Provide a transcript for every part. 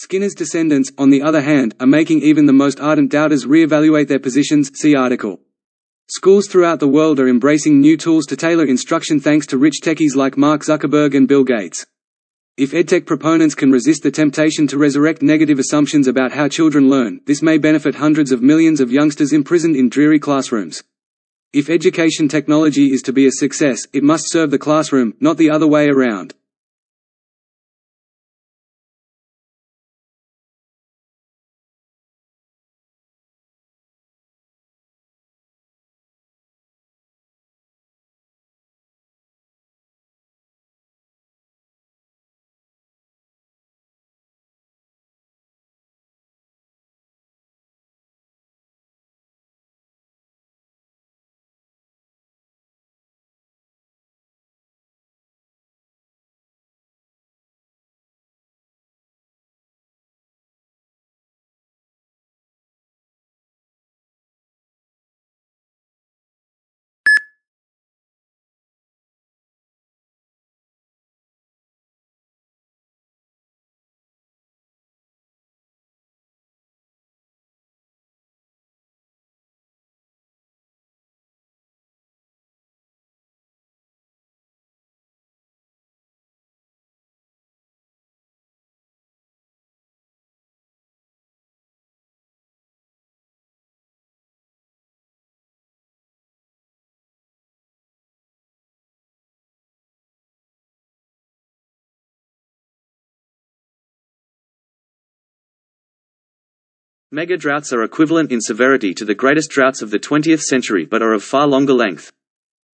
Skinner's descendants, on the other hand, are making even the most ardent doubters re-evaluate their positions. See article. Schools throughout the world are embracing new tools to tailor instruction thanks to rich techies like Mark Zuckerberg and Bill Gates. If edtech proponents can resist the temptation to resurrect negative assumptions about how children learn, this may benefit hundreds of millions of youngsters imprisoned in dreary classrooms. If education technology is to be a success, it must serve the classroom, not the other way around. Mega droughts are equivalent in severity to the greatest droughts of the 20th century but are of far longer length.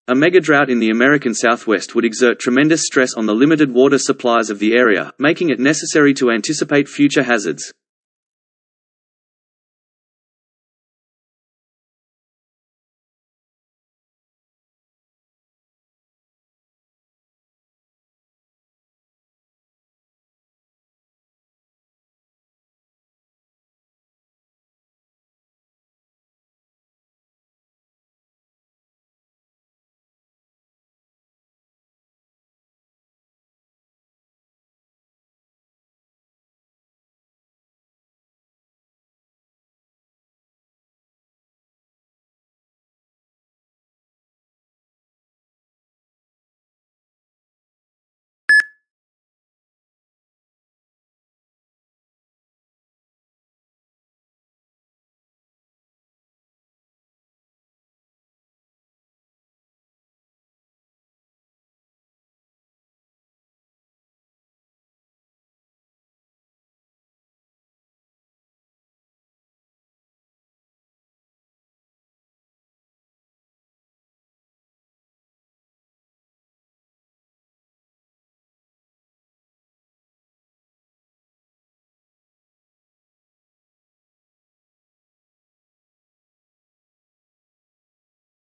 A megadrought in the American Southwest would exert tremendous stress on the limited water supplies of the area, making it necessary to anticipate future hazards.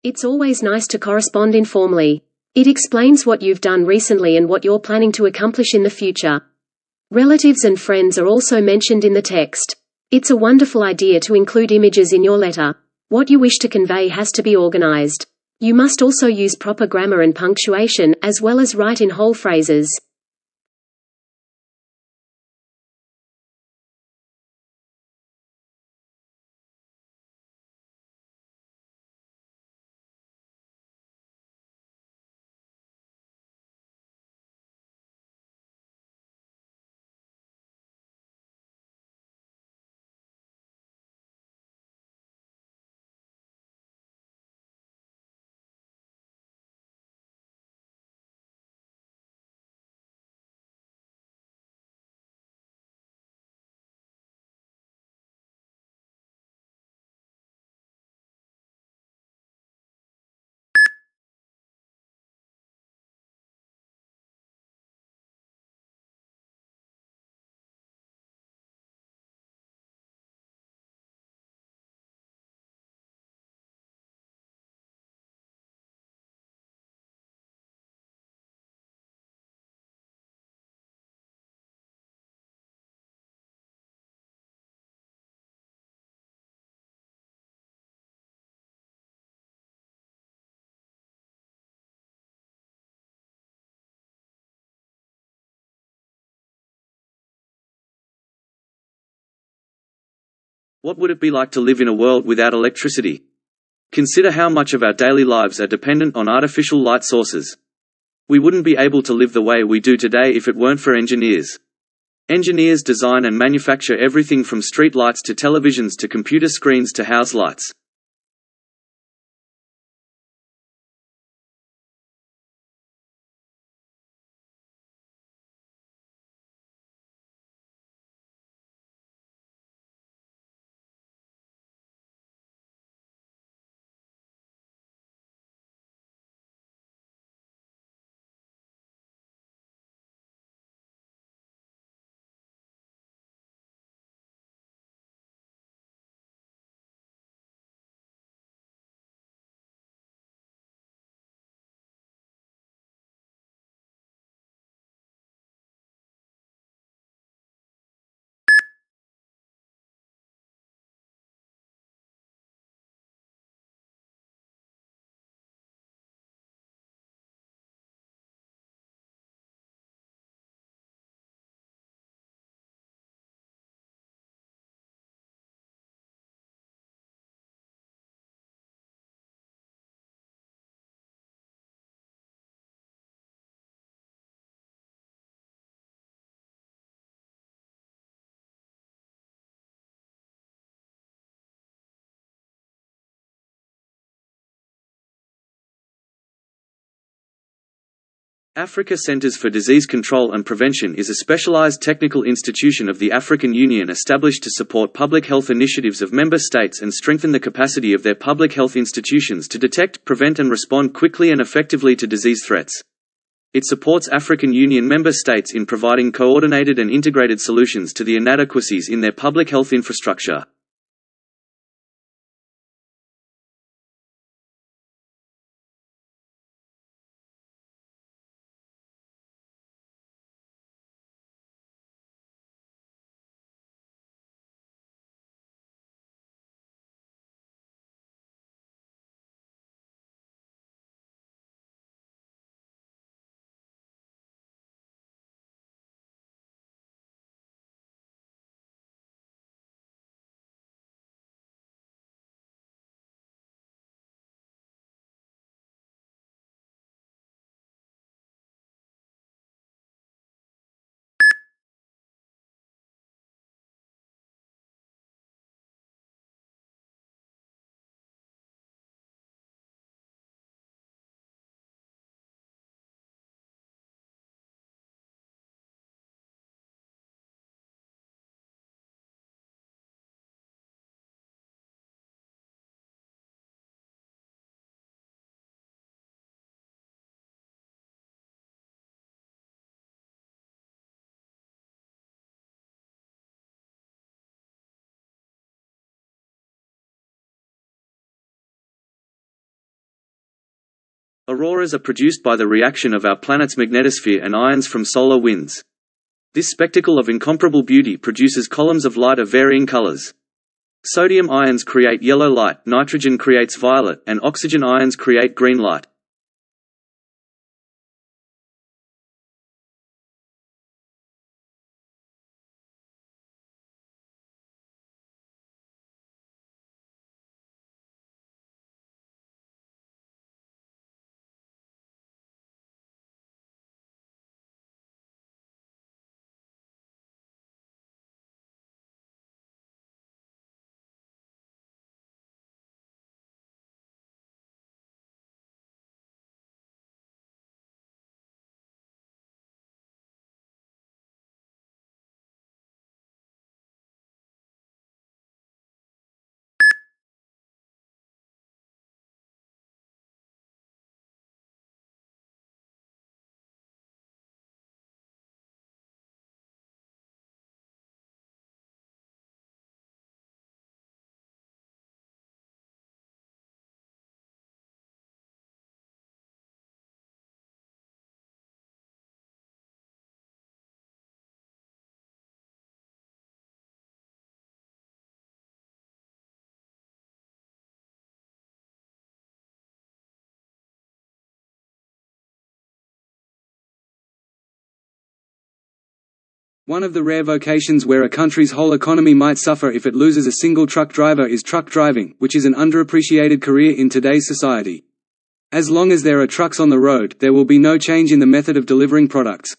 It's always nice to correspond informally. It explains what you've done recently and what you're planning to accomplish in the future. Relatives and friends are also mentioned in the text. It's a wonderful idea to include images in your letter. What you wish to convey has to be organized. You must also use proper grammar and punctuation, as well as write in whole phrases. What would it be like to live in a world without electricity? Consider how much of our daily lives are dependent on artificial light sources. We wouldn't be able to live the way we do today if it weren't for engineers. Engineers design and manufacture everything from street lights to televisions to computer screens to house lights. Africa Centers for Disease Control and Prevention is a specialized technical institution of the African Union established to support public health initiatives of member states and strengthen the capacity of their public health institutions to detect, prevent and respond quickly and effectively to disease threats. It supports African Union member states in providing coordinated and integrated solutions to the inadequacies in their public health infrastructure. Auroras are produced by the reaction of our planet's magnetosphere and ions from solar winds. This spectacle of incomparable beauty produces columns of light of varying colors. Sodium ions create yellow light, nitrogen creates violet, and oxygen ions create green light. One of the rare vocations where a country's whole economy might suffer if it loses a single truck driver is truck driving, which is an underappreciated career in today's society. As long as there are trucks on the road, there will be no change in the method of delivering products.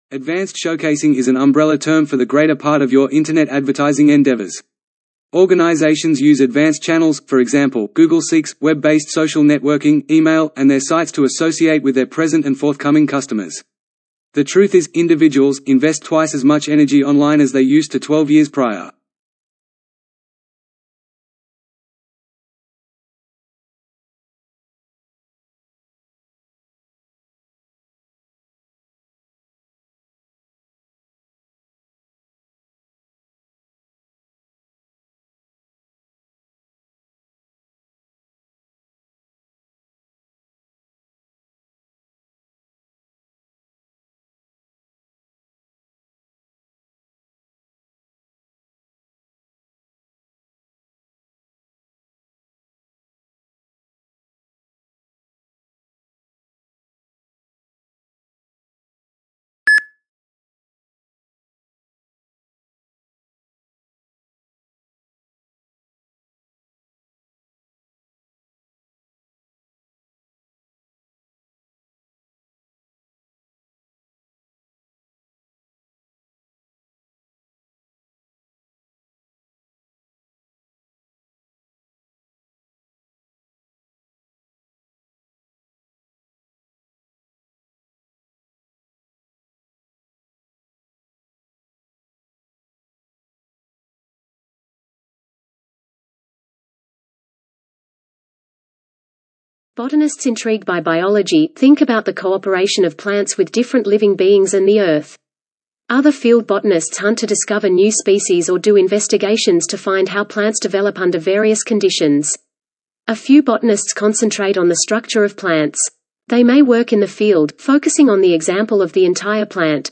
Advanced showcasing is an umbrella term for the greater part of your Internet advertising endeavors. Organizations use advanced channels, for example, Google seeks web-based social networking, email, and their sites to associate with their present and forthcoming customers. The truth is, individuals invest twice as much energy online as they used to 12 years prior. Botanists intrigued by biology think about the cooperation of plants with different living beings and the Earth. Other field botanists hunt to discover new species or do investigations to find how plants develop under various conditions. A few botanists concentrate on the structure of plants. They may work in the field, focusing on the example of the entire plant.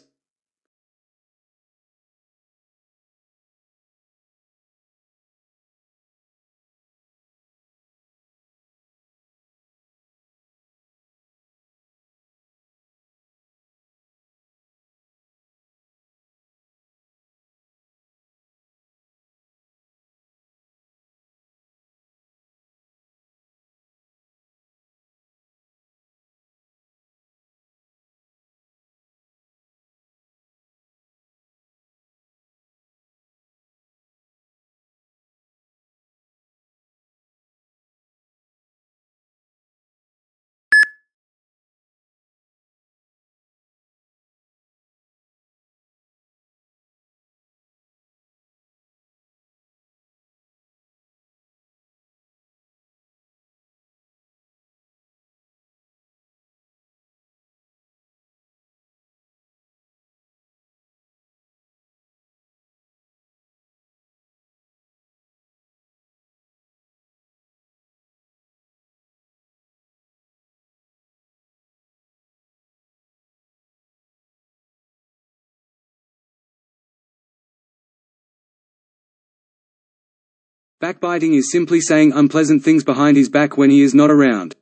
Backbiting is simply saying unpleasant things behind his back when he is not around.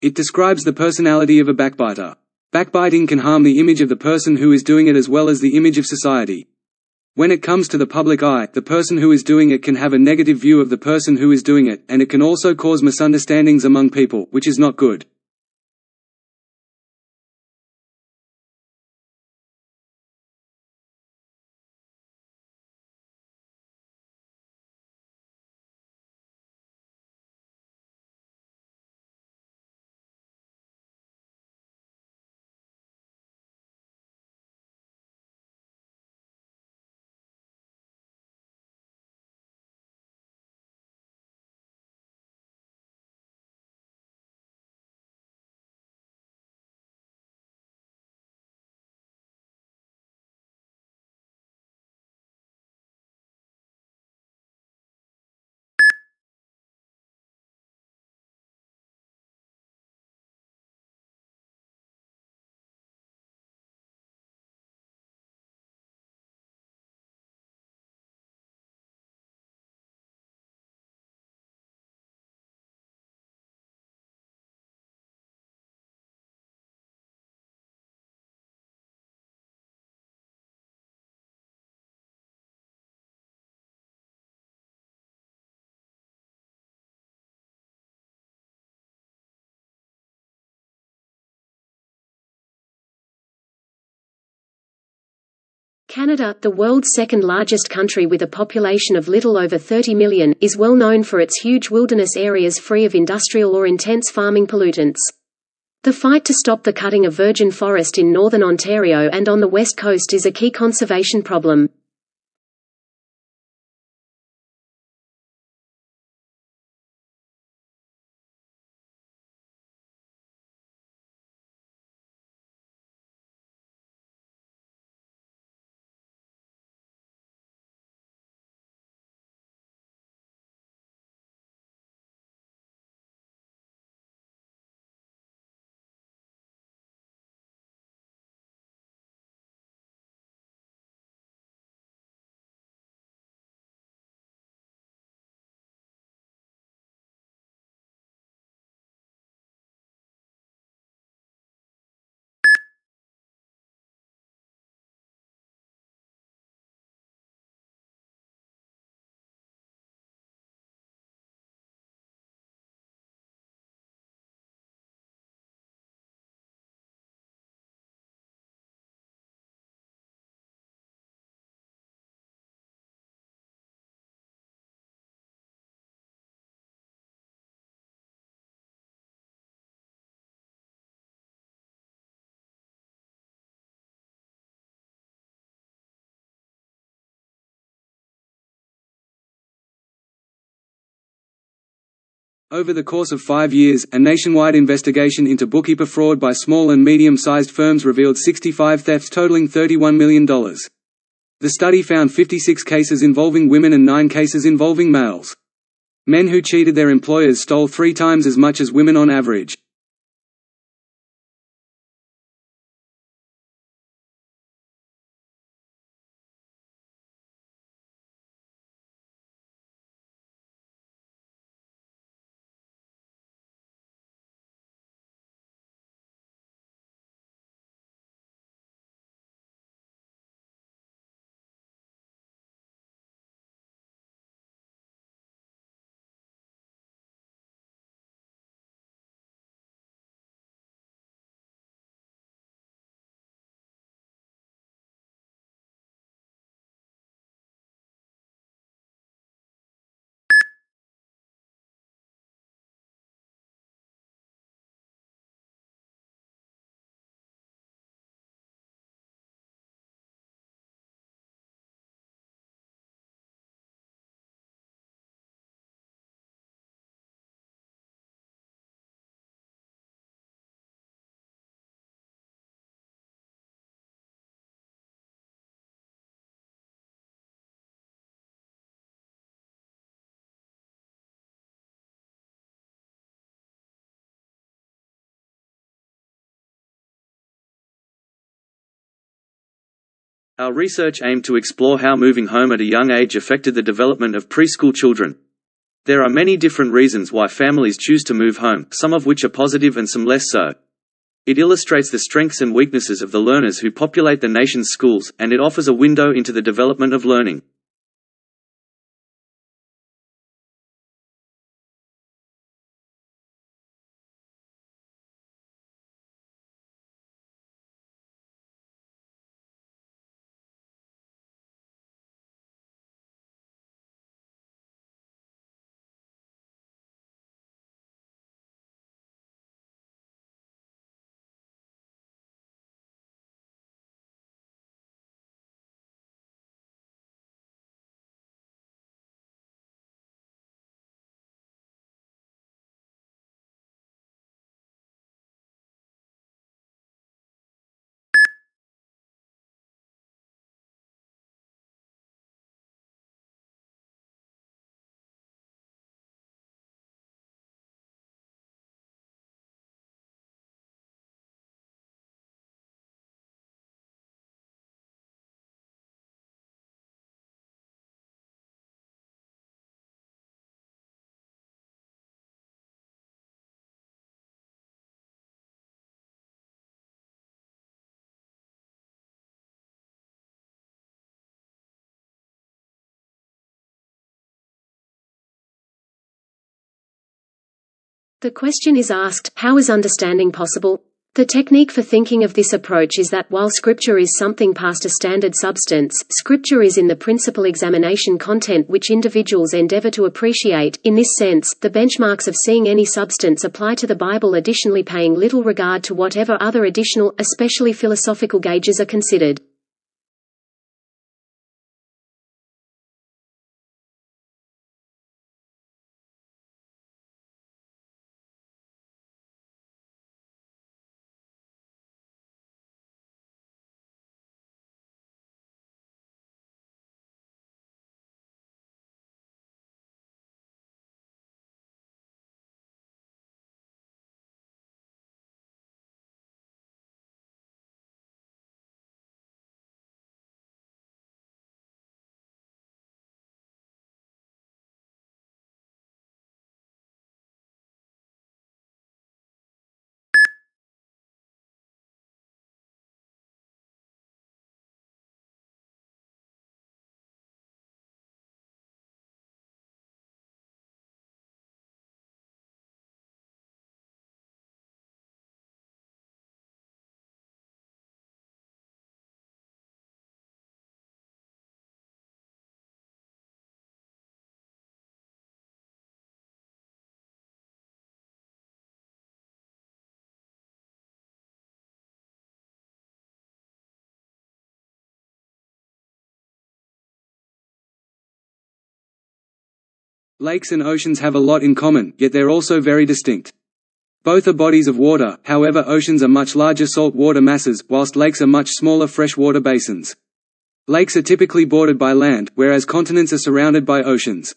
It describes the personality of a backbiter. Backbiting can harm the image of the person who is doing it as well as the image of society. When it comes to the public eye, the person who is doing it can have a negative view of the person who is doing it, and it can also cause misunderstandings among people, which is not good. Canada, the world's second-largest country with a population of little over 30 million, is well known for its huge wilderness areas free of industrial or intense farming pollutants. The fight to stop the cutting of virgin forest in northern Ontario and on the west coast is a key conservation problem. Over the course of 5 years, a nationwide investigation into bookkeeper fraud by small and medium-sized firms revealed 65 thefts totaling $31 million. The study found 56 cases involving women and 9 cases involving males. Men who cheated their employers stole 3 times as much as women on average. Our research aimed to explore how moving home at a young age affected the development of preschool children. There are many different reasons why families choose to move home, some of which are positive and some less so. It illustrates the strengths and weaknesses of the learners who populate the nation's schools, and it offers a window into the development of learning. The question is asked, how is understanding possible? The technique for thinking of this approach is that while Scripture is something past a standard substance, Scripture is in the principal examination content which individuals endeavor to appreciate. In this sense, the benchmarks of seeing any substance apply to the Bible, additionally paying little regard to whatever other additional, especially philosophical gauges are considered. Lakes and oceans have a lot in common, yet they're also very distinct. Both are bodies of water, however oceans are much larger salt water masses, whilst lakes are much smaller freshwater basins. Lakes are typically bordered by land, whereas continents are surrounded by oceans.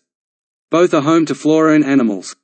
Both are home to flora and animals.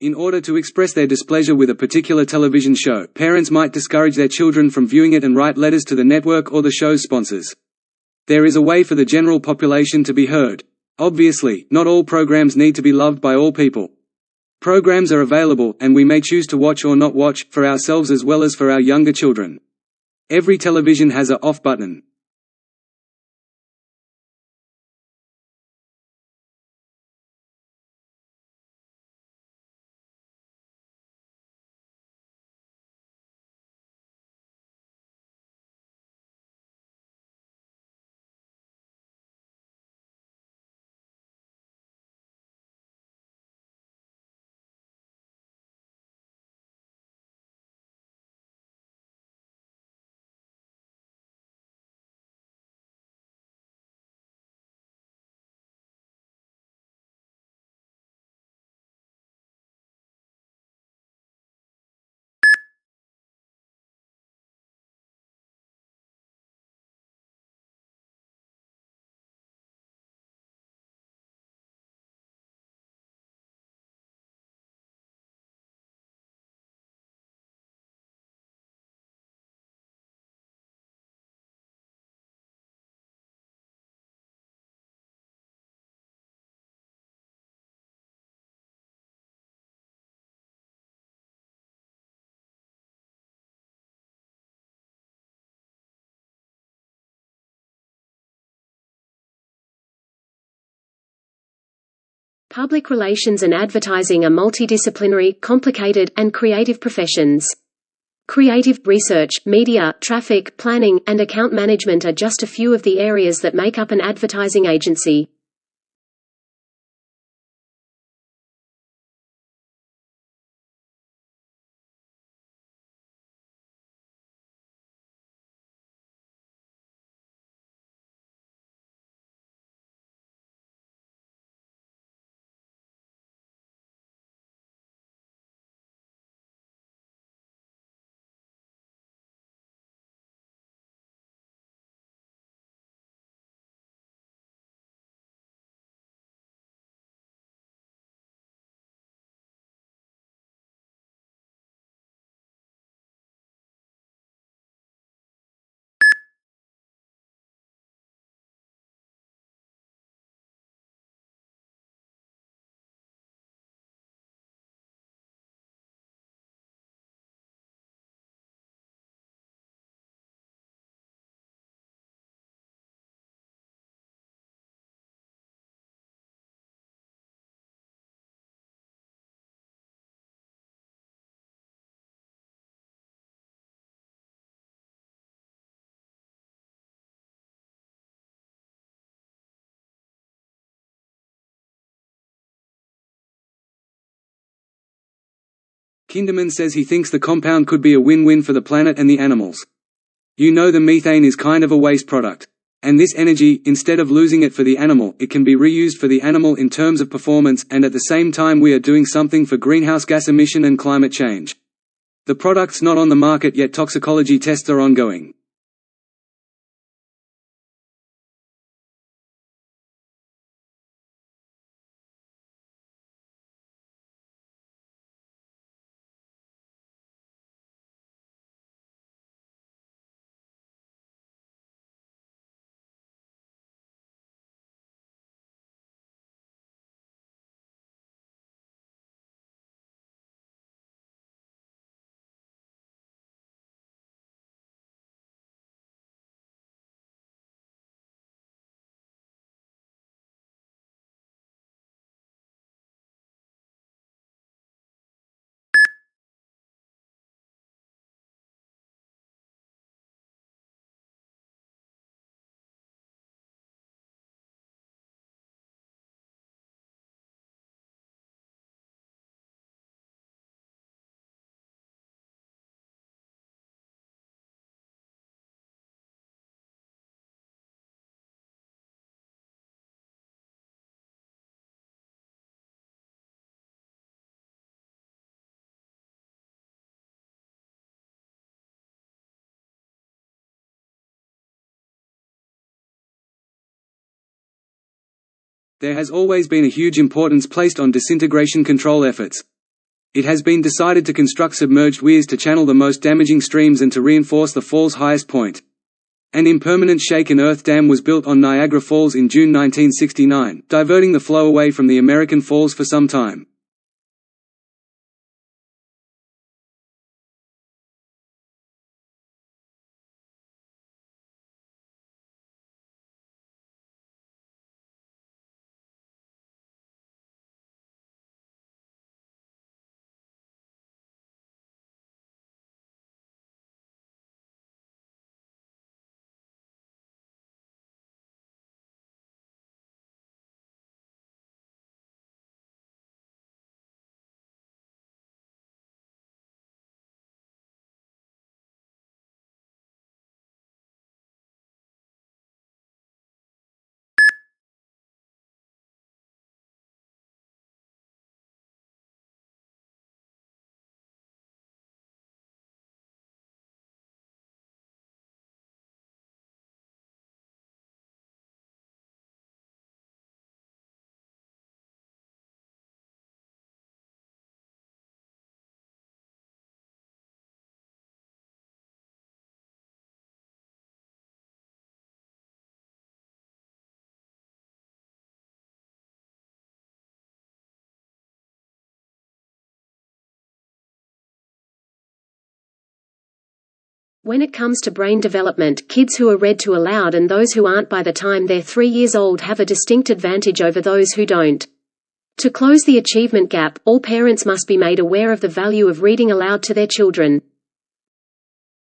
In order to express their displeasure with a particular television show, parents might discourage their children from viewing it and write letters to the network or the show's sponsors. There is a way for the general population to be heard. Obviously, not all programs need to be loved by all people. Programs are available, and we may choose to watch or not watch, for ourselves as well as for our younger children. Every television has a off button. Public relations and advertising are multidisciplinary, complicated, and creative professions. Creative, research, media, traffic, planning, and account management are just a few of the areas that make up an advertising agency. Kinderman says he thinks the compound could be a win-win for the planet and the animals. You know, the methane is kind of a waste product. And this energy, instead of losing it for the animal, it can be reused for the animal in terms of performance, and at the same time we are doing something for greenhouse gas emission and climate change. The product's not on the market yet, toxicology tests are ongoing. There has always been a huge importance placed on disintegration control efforts. It has been decided to construct submerged weirs to channel the most damaging streams and to reinforce the fall's highest point. An impermanent shake-and-earth dam was built on Niagara Falls in June 1969, diverting the flow away from the American Falls for some time. When it comes to brain development, kids who are read to aloud and those who aren't by the time they're 3 years old have a distinct advantage over those who don't. To close the achievement gap, all parents must be made aware of the value of reading aloud to their children.